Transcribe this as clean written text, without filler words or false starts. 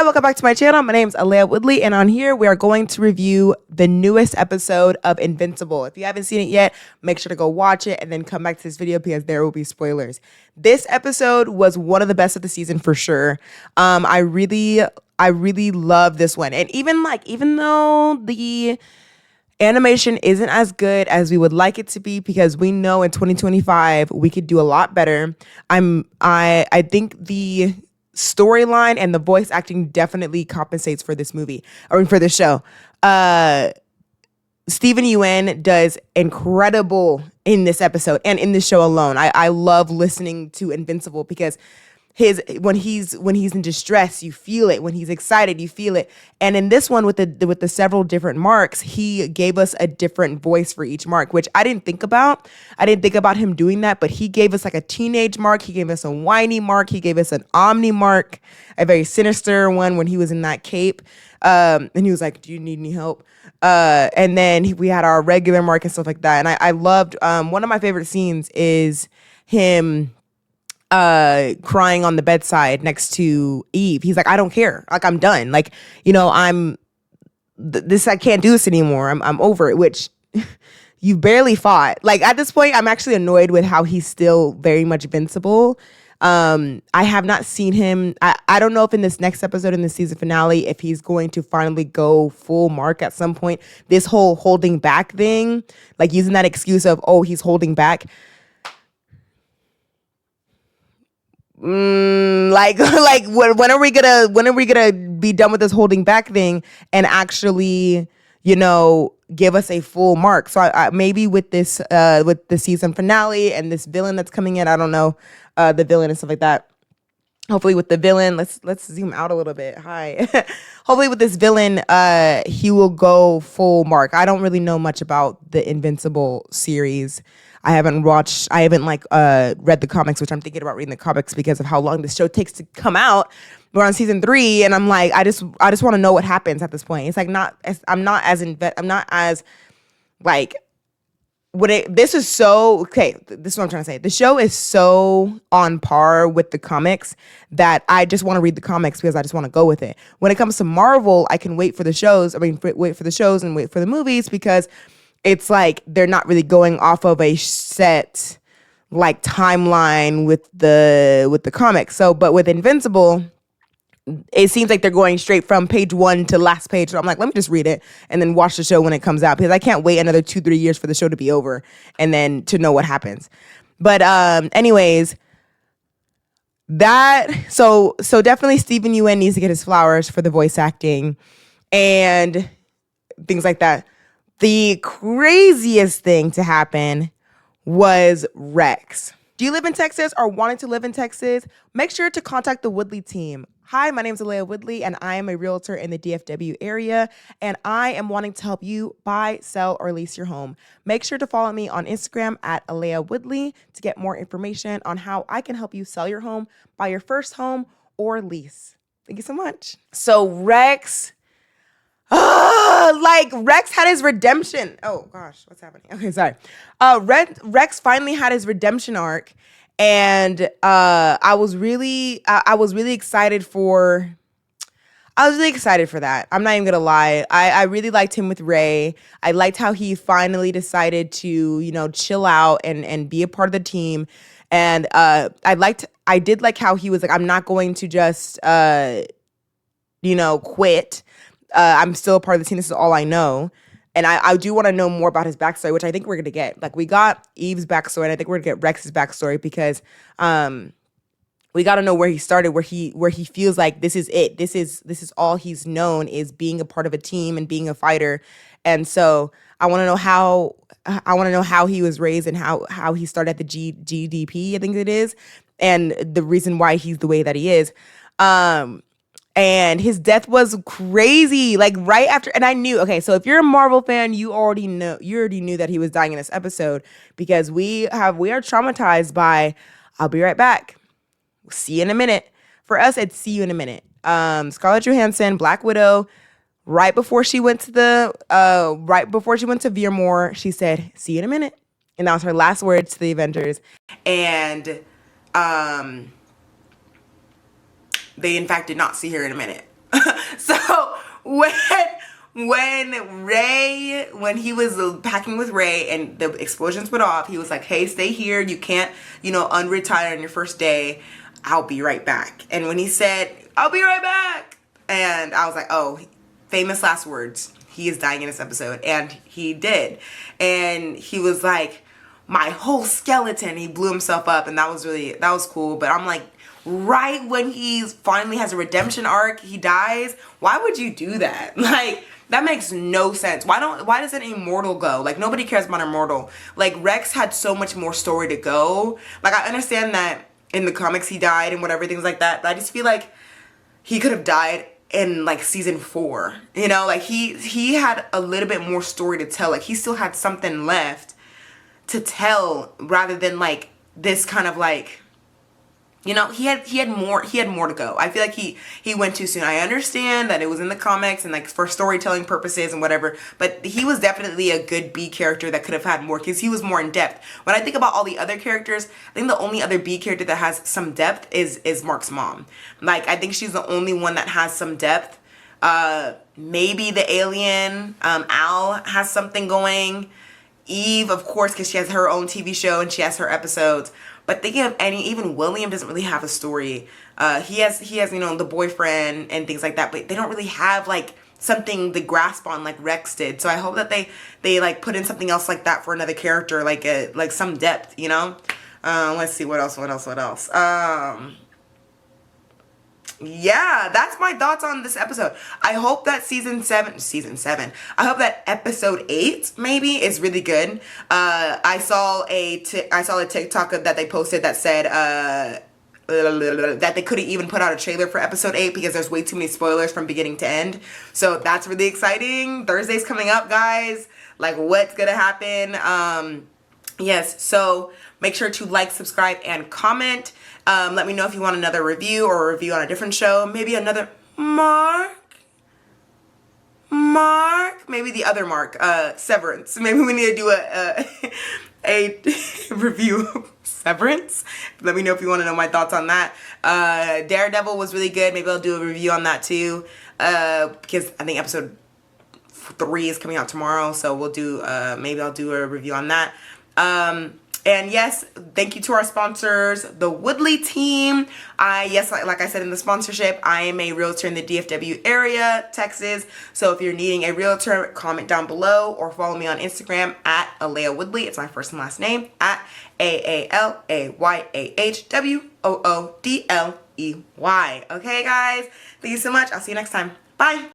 Hi, welcome back to my channel. My name is Alea Woodley, and on here we are going to review the newest episode of Invincible. If you haven't seen it yet, make sure to go watch it and then come back to this video because there will be spoilers. This episode was one of the best of the season for sure. I really love this one, and even though the animation isn't as good as we would like it to be, because we know in 2025 we could do a lot better. I think the storyline and the voice acting definitely compensates for this movie or for this show. Steven Yeun does incredible in this episode and in this show alone. I love listening to Invincible because when he's in distress, you feel it. When he's excited, you feel it. And in this one with the several different marks, he gave us a different voice for each mark, which I didn't think about. I didn't think about him doing that, but he gave us like a teenage mark. He gave us a whiny mark. He gave us an omni mark, a very sinister one when he was in that cape. And he was like, "Do you need any help?" And then we had our regular mark and stuff like that. And I loved, one of my favorite scenes is him crying on the bedside next to Eve. He's like, "I don't care. Like, I'm done. Like, I can't do this anymore. I'm over it," which you barely fought. Like, at this point, I'm actually annoyed with how he's still very much invincible. I have not seen him. I don't know if in this next episode, in the season finale, if he's going to finally go full mark at some point. This whole holding back thing, like using that excuse of, oh, he's holding back. When are we gonna be done with this holding back thing and actually, give us a full mark? So I maybe with this with the season finale and this villain that's coming in, I don't know, the villain and stuff like that. Hopefully with the villain, let's zoom out a little bit. Hi. Hopefully with this villain, he will go full mark. I don't really know much about the Invincible series. I haven't read the comics, which I'm thinking about reading the comics because of how long this show takes to come out. We're on season 3, and I'm like, I just want to know what happens at this point. It's like I'm not as this is so okay. This is what I'm trying to say. The show is so on par with the comics that I just want to read the comics because I just want to go with it. When it comes to Marvel, I can wait for the shows. Wait for the shows and wait for the movies because it's like they're not really going off of a set like timeline with the comics. So, but with Invincible, it seems like they're going straight from page 1 to last page. So I'm like, let me just read it and then watch the show when it comes out because I can't wait another 2-3 years for the show to be over and then to know what happens. But anyways, so definitely Steven Yeun needs to get his flowers for the voice acting and things like that. The craziest thing to happen was Rex. Do you live in Texas or wanting to live in Texas? Make sure to contact the Woodley team. Hi, my name is Alea Woodley, and I am a realtor in the DFW area, and I am wanting to help you buy, sell, or lease your home. Make sure to follow me on Instagram at Alea Woodley to get more information on how I can help you sell your home, buy your first home, or lease. Thank you so much. So Rex... Rex had his redemption. Oh gosh, what's happening? Okay, sorry. Rex finally had his redemption arc, and I was really excited for. I was really excited for that. I'm not even gonna lie. I really liked him with Ray. I liked how he finally decided to, chill out and be a part of the team. And I did like how he was like, I'm not going to just quit. I'm still a part of the team. This is all I know. And I do want to know more about his backstory, which I think we're going to get. Like, we got Eve's backstory, and I think we're going to get Rex's backstory because we got to know where he started, where he feels like this is it. This is all he's known, is being a part of a team and being a fighter. And so I want to know how he was raised and how he started at the GDP, I think it is, and the reason why he's the way that he is. And his death was crazy, like right after. And I knew, okay, so if you're a Marvel fan, you already knew that he was dying in this episode because we are traumatized by, I'll be right back. See you in a minute. For us, it's see you in a minute. Scarlett Johansson, Black Widow, right before she went to Veermore, she said, "See you in a minute." And that was her last words to the Avengers. And they in fact did not see her in a minute. So when he was packing with Ray and the explosions went off, he was like, hey, stay here. You can't, unretire on your first day. I'll be right back. And when he said, I'll be right back, and I was like, oh, famous last words. He is dying in this episode. And he did. And he was like, my whole skeleton. He blew himself up, and that was cool. But I'm like, right when he finally has a redemption arc, he dies. Why would you do that? Like, that makes no sense. Why doesn't Immortal go? Like, nobody cares about Immortal. Like, Rex had so much more story to go. Like, I understand that in the comics he died and whatever, things like that. But I just feel like he could have died in like season 4. Like he had a little bit more story to tell. Like, he still had something left to tell rather than like this kind of like, he had more to go. I feel like he went too soon. I understand that it was in the comics and like for storytelling purposes and whatever, but he was definitely a good B character that could have had more because he was more in depth. When I think about all the other characters, I think the only other B character that has some depth is Mark's mom. Like, I think she's the only one that has some depth. Maybe the alien, Al has something going. Eve, of course, because she has her own TV show and she has her episodes. But thinking of even William doesn't really have a story. He has the boyfriend and things like that, but they don't really have like something to grasp on like Rex did. So I hope that they like put in something else like that for another character, like some depth, Let's see what else. Yeah, that's my thoughts on this episode. I hope that season 7, I hope that episode 8 maybe is really good. I saw a TikTok that they posted that said that they couldn't even put out a trailer for episode 8 because there's way too many spoilers from beginning to end. So that's really exciting. Thursday's coming up, guys. Like, what's gonna happen? Yes, so make sure to like, subscribe, and comment. Let me know if you want another review or a review on a different show. Maybe another Mark? Maybe the other Mark, Severance. Maybe we need to do a review of Severance. Let me know if you want to know my thoughts on that. Daredevil was really good. Maybe I'll do a review on that too. Because I think episode 3 is coming out tomorrow. So we'll do, maybe I'll do a review on that. And yes, thank you to our sponsors, the Woodley team. Like I said in the sponsorship, I am a realtor in the DFW area, Texas. So if you're needing a realtor, comment down below or follow me on Instagram at Alea Woodley. It's my first and last name at AALAYAHWOODLEY. Okay, guys, thank you so much. I'll see you next time. Bye.